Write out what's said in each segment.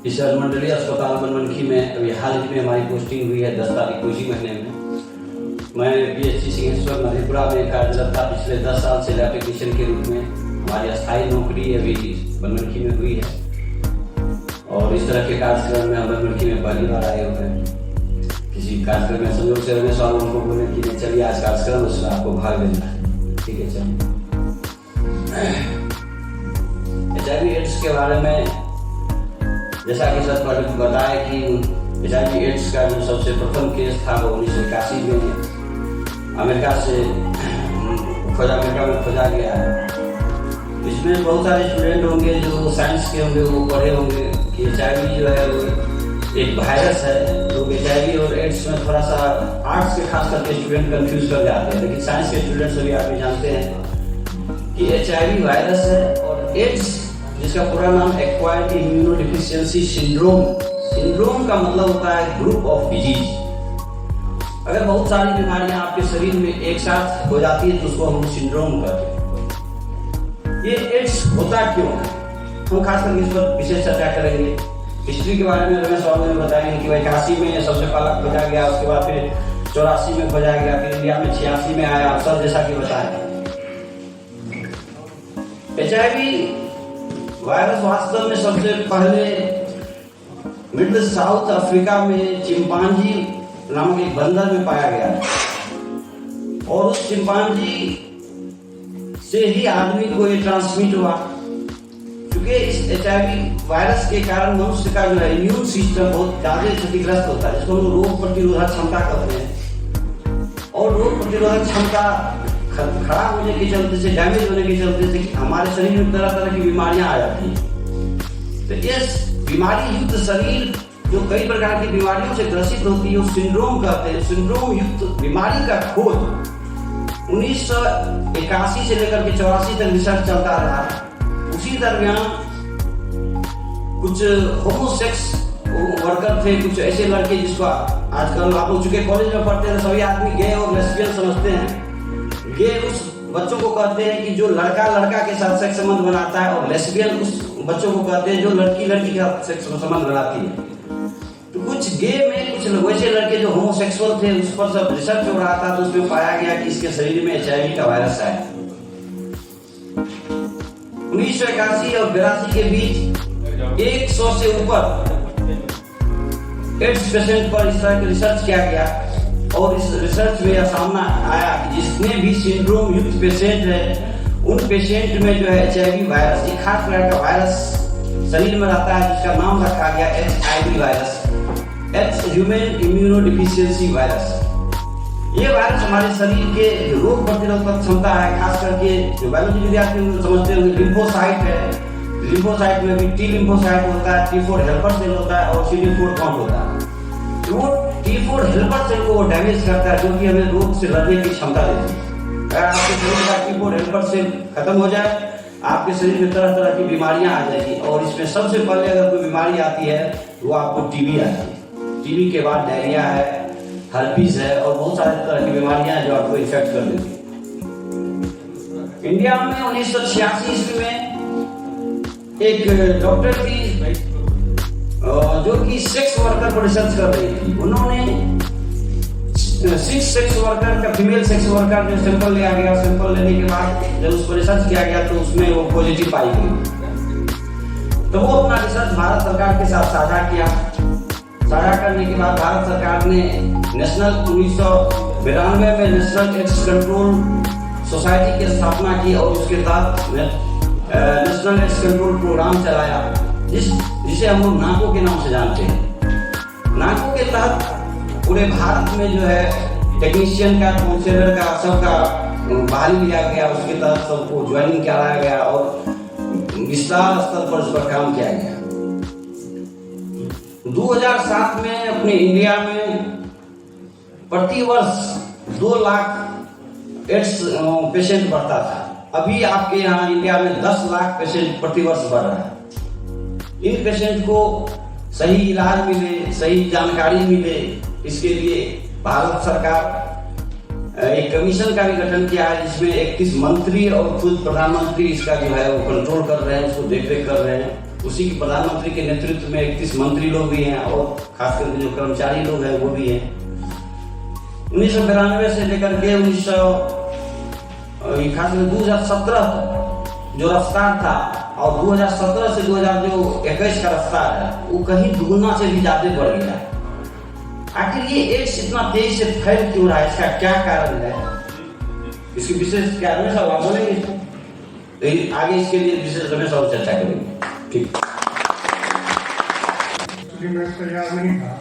इस मंडलीय अस्पताल बनमनखी में अभी हाल ही में हमारी पोस्टिंग हुई है 10 तारीख को इसी महीने में। मैं BHC सिंहेश्वर मधेपुरा में कार्यरत था पिछले 10 साल से लैब टेक्नीशियन के रूप में। हमारी अस्थायी नौकरी अभी बनमनखी में हुई है और इस तरह के कार्यक्रम में हम बनमनखी में पहली बार आए होते हैं। किसी कार्यक्रम में संयोग से रमेश बाबू उनको बोले कि चलिए आज कार्यक्रम उसमें आपको भाग लेना है। ठीक है चलिए। HIV एड्स के बारे में जैसा कि सर पहले बताया कि HIV एड्स का जो सबसे प्रथम केस था वो 1981 में अमेरिका में खोजा गया है। इसमें बहुत सारे स्टूडेंट होंगे जो साइंस के होंगे, वो पढ़े होंगे कि HIV जो है वो एक वायरस है। लोग HIV और एड्स में थोड़ा सा आर्ट्स के खास करके स्टूडेंट कंफ्यूज कर जाते हैं, लेकिन साइंस के स्टूडेंट सभी आप जानते हैं कि HIV वायरस है और एड्स जिसका पूरा नाम एक्वायर्ड इम्यूनोडेफिशिएंसी सिंड्रोम का मतलब होता है ग्रुप ऑफ डिजीज। अगर बहुत सारी बीमारियां आपके शरीर में एक साथ हो जाती है तो उसको हम सिंड्रोम कहते हैं। ये एड्स होता क्यों है, हम खास करके इस पर विशेष चर्चा करेंगे। हिस्ट्री के बारे में रमेश बाबू ने बताएंगे कि 81 में सबसे पहला खोजा गया, उसके बाद फिर 84 में खोजा गया, फिर इंडिया में 86 में आया, सर जैसा कि बताया। HIV वायरस वास्तव में सबसे पहले मिडिल साउथ अफ्रीका में चिंपांजी नामक एक बंदर में पाया गया और उस चिंपांजी से ही आदमी को ये ट्रांसमिट हुआ। क्योंकि इस HIV वायरस के कारण मनुष्य का जो है इम्यून सिस्टम बहुत ज्यादा क्षतिग्रस्त होता है, जिसको हम रोग प्रतिरोधक क्षमता कहते हैं। और रोग प्रतिरोधक क्षमता खराब होने के चलते से, डैमेज होने के चलते से हमारे शरीर में तरह तरह की बीमारियां आ जाती हैं। तो इस बीमारी युक्त शरीर जो कई प्रकार की बीमारियों से ग्रसित होती है उस सिंड्रोम कहते हैं। सिंड्रोम युक्त बीमारी का खोज 1981 से लेकर के 84 तक रिसर्च चलता रहा। उसी दरमियान कुछ होमोसेक्स वर्कर थे, कुछ ऐसे लड़के जिसको आजकल आप लोग चुके कॉलेज में पढ़ते हैं सभी आदमी गे और लेस्बियन समझते हैं। गे उस बच्चों को कहते हैं कि जो लड़का लड़का के साथ सेक्स संबंध बनाता है और लेस्बियन उस बच्चों को कहते हैं जो लड़की लड़की का सेक्स संबंध बनाती है। तो कुछ गे में कुछ वैसे लड़के जो होमोसेक्सुअल थे उस पर सब रिसर्च हो रहा था, तो उसमें पाया गया कि इसके शरीर में HIV का वायरस है। 1981 और 82 के बीच 100 से ऊपर एड्स पेशेंट पर इस तरह के रिसर्च किया गया और इस रिसर्च में यह सामने आया कि जितने भी सिंड्रोम युक्त पेशेंट है उन पेशेंट में जो है HIV वायरस, एक खास तरह का वायरस शरीर में रहता है जिसका नाम रखा गया HIV virus, human immunodeficiency virus. ये वायरस हमारे शरीर के रोग प्रतिरोधक क्षमता है, खास करके जो बायोलॉजी विद्यार्थी समझते होंगे लिम्फोसाइट है। लिम्फोसाइट में भी T लिम्फोसाइट होता है, T4 हेल्पर सेल होता है और CD4 काउंट होता है। वो T4 हेल्पर सेल को वो डैमेज करता है जो कि हमें रोग से लड़ने की क्षमता देती है। अगर आपके शरीर का T4 हेल्पर सेल खत्म हो जाए आपके शरीर में तरह तरह की बीमारियां आ जाएगी और इसमें सबसे पहले अगर कोई बीमारी आती है वो आपको TB आती है। TB के बाद डायरिया है, हर्पीस है और बहुत सारे तरह की बीमारियां हैं जो आपको इफेक्ट कर देती है। इंडिया में 1986 ईस्वी में एक डॉक्टर थी जो कि सेक्स वर्कर पर रिसर्च कर रही थी। उन्होंने 6 सेक्स वर्कर का फीमेल सेक्स वर्कर जो सैंपल लिया गया, सैंपल लेने के बाद जब उस पर रिसर्च किया गया तो उसमें वो पॉजिटिव पाई गई। तो वो अपना रिसर्च भारत सरकार के साथ साझा किया। साझा करने के बाद भारत सरकार ने नेशनल 1992 में नेशनल एड्स कंट्रोल सोसाइटी की स्थापना की और उसके तहत नेशनल एड्स कंट्रोल प्रोग्राम चलाया जिसे हम लोग नाको के नाम से जानते हैं। नाको के तहत पूरे भारत में जो है टेक्नीशियन का, काउंसलर का, सबका बहाली लिया गया। उसके तहत सबको ज्वाइनिंग कराया गया और विस्तार स्तर पर उस पर काम किया गया। 2007 में अपने इंडिया में प्रति वर्ष 2 लाख एड्स पेशेंट बढ़ता था। अभी आपके यहाँ इंडिया में 10 लाख पेशेंट प्रति वर्ष बढ़ रहा है। इन पेशेंट को सही इलाज मिले, सही जानकारी मिले, इसके लिए भारत सरकार एक कमीशन का भी गठन किया है जिसमें 31 मंत्री और खुद प्रधानमंत्री इसका जो है वो कंट्रोल कर रहे हैं, उसको देखरेख कर रहे हैं। उसी की प्रधानमंत्री के नेतृत्व में 31 मंत्री लोग भी हैं और खास करके जो कर्मचारी लोग हैं वो भी हैं। 1992 से लेकर के 2017 जो रफ्तार था और 2017 से 2021 का रफ्तार है वो कहीं दुगुना से भी ज्यादा बढ़ गया। आखिर ये एड्स इतना तेजी से फैल क्यों रहा है, इसका क्या कारण है, इसकी विशेष क्या रमेश साहब आप बोलेंगे इसको, तो आगे इसके लिए विशेष रमेश साहब चर्चा करेंगे। ठीक। मैं तैयार नहीं था,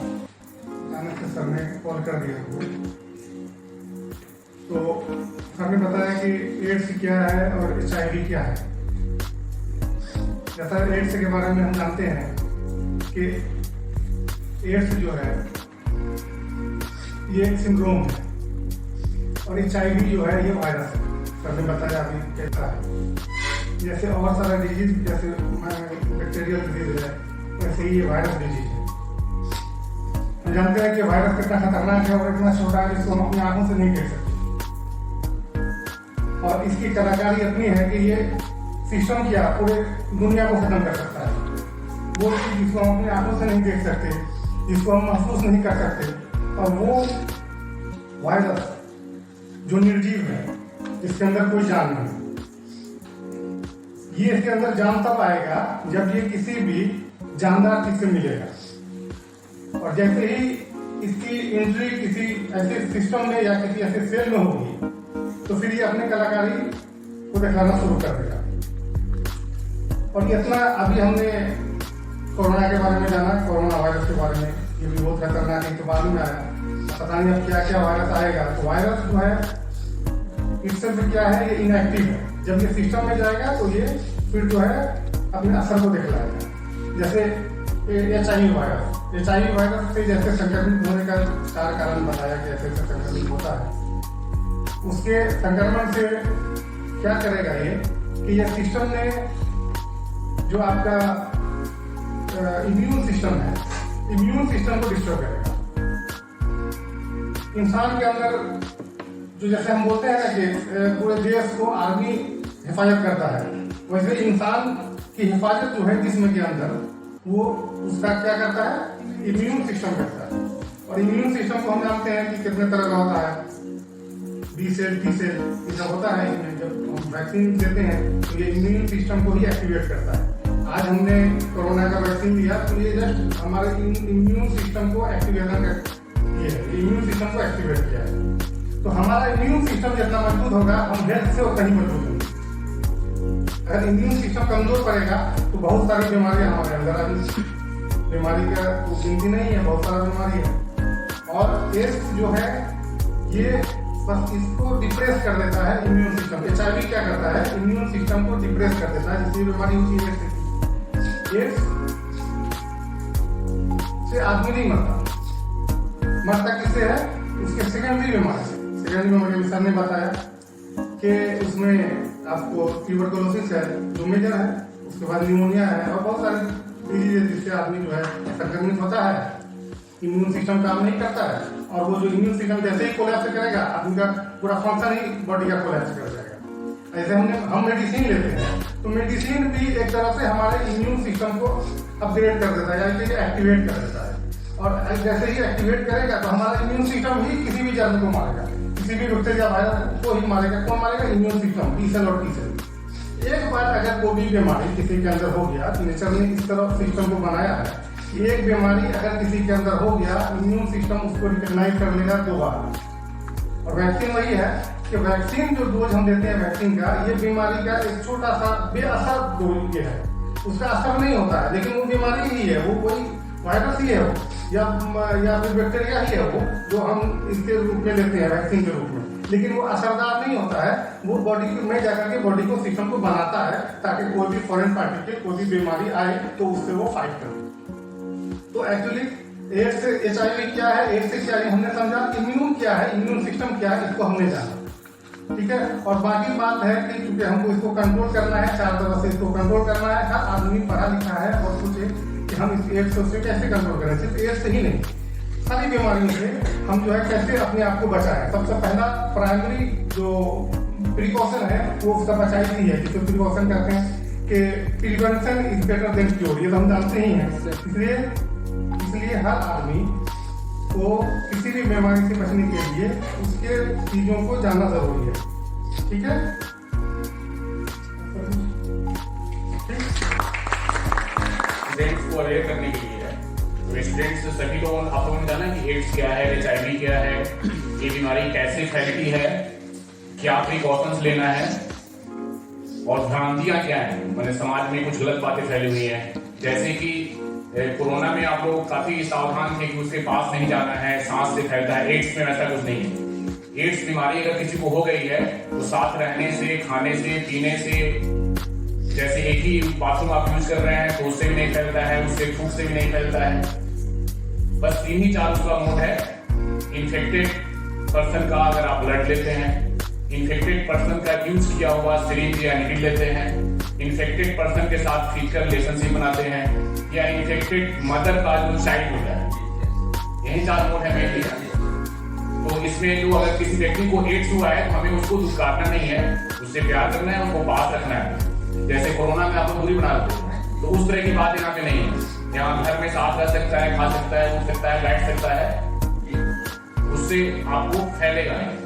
अचानक से सर ने कॉल कर दिया तो सर ने बताया कि एड्स क्या है और HIV क्या है। जैसा एड्स के बारे में हम जानते हैं कि एड्स जो है ये एक सिंड्रोम है और HIV जो है ये वायरस है। सर ने बताया अभी कैसा है, जैसे और सारा डिजीज जैसे बैक्टीरियल डिजीज है वैसे ही ये वायरस डिजीज है। हम जानते हैं कि वायरस कितना खतरनाक है और इतना छोटा है जिसको हम अपनी आंखों से नहीं देख सकते और इसकी कलाकारी इतनी है कि ये सिस्टम क्या पूरे दुनिया को खत्म कर सकता है। वो चीज जिसको हम अपनी आंखों से नहीं देख सकते, जिसको हम महसूस नहीं कर सकते, और वो वायरस जो निर्जीव है जिसके अंदर कोई जान नहीं, ये इसके अंदर जान तब आएगा जब ये किसी भी जानदार चीज से मिलेगा और जैसे ही इसकी एंट्री किसी ऐसे सिस्टम में या किसी ऐसे सेल में होगी तो फिर ये अपने कलाकारी को दिखाना शुरू कर देगा। और इतना अभी हमने कोरोना के बारे में जाना, कोरोना वायरस के बारे में, ये भी बहुत खतरनाक है, तो बाद में आया पता नहीं अब क्या क्या वायरस आएगा। तो वायरस जो है इससे क्या है, ये इनएक्टिव है। जब ये सिस्टम में जाएगा तो ये फिर जो है अपने असर को दिखलाएगा। जैसे HIV वायरस से जैसे संक्रमित होने का 4 कारण बताया कि ऐसे संक्रमित होता है। उसके संक्रमण से क्या करेगा ये कि ये सिस्टम में जो आपका इम्यून सिस्टम है, इम्यून सिस्टम को डिस्ट्रॉय करेगा। इंसान के अंदर जो जैसे हम बोलते हैं ना कि पूरे देश को आर्मी हिफाजत करता है, वैसे इंसान की हिफाजत जो है जिस्म के अंदर वो उसका क्या करता है, इम्यून सिस्टम करता है। और इम्यून सिस्टम को हम जानते हैं कि कितने तरह का होता है, B सेल, T सेल, ये सब होता है। इसमें जब हम वैक्सीन देते हैं तो ये इम्यून सिस्टम को ही एक्टिवेट करता है। आज हमने कोरोना का वैक्सीन दिया तो ये जस्ट हमारे इम्यून सिस्टम को एक्टिवेशन इम्यून सिस्टम को एक्टिवेट किया है। तो हमारा इम्यून सिस्टम जितना मजबूत होगा हम हेल्थ से उतना ही मजबूत होंगे। अगर इम्यून सिस्टम कमजोर पड़ेगा तो बहुत सारी बीमारियां हमारे अंदर आती हैं। बीमारी का तो गिनती नहीं है, बहुत सारा बीमारी है। और एड्स जो है ये बस इसको डिप्रेस कर देता है इम्यून सिस्टम। HIV क्या करता है, इम्यून सिस्टम को डिप्रेस कर देता है, जिसकी बीमारी होती है एड्स से आदमी नहीं मरता किससे है, उसके सेकेंडरी बीमारी से। सेकेंडरी बीमारी सर ने बताया कि उसमें आपको ट्यूबरकुलोसिस है जो मेजर है, उसके बाद निमोनिया है और बहुत सारी डिजीज है जिससे आदमी जो है संक्रमित होता है। इम्यून सिस्टम काम नहीं करता है और वो जो इम्यून सिस्टम जैसे ही कोलैप्स करेगा आदमी का पूरा फंक्शन ही बॉडी का कोलैप्स कर जाएगा। ऐसे हम मेडिसिन लेते हैं तो मेडिसिन भी एक तरह से हमारे इम्यून सिस्टम को अपग्रेड कर देता है, यानी एक्टिवेट कर देता है। और जैसे ही एक्टिवेट करेगा तो हमारा इम्यून सिस्टम ही किसी भी जर्म को मारेगा, किसी भी बैक्टीरिया वायरस को ही मारेगा। कौन मारेगा, इम्यून सिस्टम, B सेल और T सेल। एक बार अगर कोई भी बीमारी किसी के अंदर हो गया, नेचर ने इस तरह सिस्टम को बनाया है, एक बीमारी अगर किसी के अंदर हो गया, इम्यून सिस्टम उसको रिकॉग्नाइज कर लेगा 2 बार। और वैक्सीन वही है कि वैक्सीन जो डोज हम देते हैं वैक्सीन का, ये बीमारी का एक छोटा सा बेअसर डोज ये है, उसका असर नहीं होता है, लेकिन वो बीमारी ही है, वो कोई वायरस ही है वो या फिर बैक्टीरिया ही है वो जो हम इसके रूप में लेते हैं वैक्सीन के रूप में, लेकिन वो असरदार नहीं होता है। वो बॉडी में जाकर के बॉडी को सिस्टम को बनाता है ताकि कोई भी फॉरेन पार्टिकल, कोई भी बीमारी आए तो उससे वो फाइट करे। तो एक्चुअली एड्स HIV क्या है, एड्स HIV हमने समझा, इम्यून क्या है, इम्यून सिस्टम क्या है, इसको हमने जाना, ठीक है। और बाकी बात है कि चूंकि हमको इसको कंट्रोल करना है, 4 तरह से इसको कंट्रोल करना है। हर आदमी पढ़ा लिखा है और सोचे कि हम इस एड्स से कैसे कंट्रोल करें। सिर्फ एड्स से ही नहीं, सारी बीमारियों से हम जो है कैसे अपने आप को बचाएं। सबसे पहला प्राइमरी जो प्रिकॉशन है वो उसका बचाई ही है, जिसको प्रिकॉशन करते हैं कि prevention is better than cure, ये तो हम जानते ही हैं। इसलिए हर आदमी को किसी भी बीमारी से बचने के लिए उसके चीजों को जानना जरूरी है। ठीक है, स्टूडेंट्स को अवेयर करने के लिए है। तो स्टूडेंट्स सभी लोगों आप लोगों ने जाना कि एड्स क्या है, HIV क्या है, ये बीमारी कैसे फैलती है, क्या प्रिकॉशंस लेना है और भ्रांतियां क्या है। मैंने समाज में कुछ गलत बातें फैली हुई है, जैसे कि कोरोना में आप लोग काफी सावधान थे कि उसके पास नहीं जाना है, सांस से फैलता है। एड्स में ऐसा कुछ नहीं है। एड्स बीमारी अगर किसी को हो गई है तो साथ रहने से, खाने से, पीने से, जैसे एक ही बाथरूम आप यूज कर रहे हैं तो उससे भी नहीं फैलता है, उससे फूक से भी नहीं फैलता है। बस 3 ही 4 उसका मोड है। इन्फेक्टेड पर्सन का अगर आप ब्लड लेते हैं, इन्फेक्टेड पर्सन का यूज किया हुआ सिरिंज या निकल लेते हैं, इन्फेक्टेड पर्सन के साथ फिजिकल रिलेशनशिप बनाते हैं, या इन्फेक्टेड मदर का जो चाइल्ड होता है, यही 4 मोड है मेनली। तो इसमें जो अगर किसी व्यक्ति को एड्स हुआ है तो हमें उसको दुष्कारना नहीं है, उससे प्यार करना है, उसको पास रखना है। जैसे कोरोना में आप लोग दूरी बना लेते हैं, तो उस तरह की बात यहाँ पे नहीं है। यहाँ घर में साथ रह सकता है, खा सकता है, उठ सकता है, बैठ सकता है, उससे आपको फैलेगा नहीं।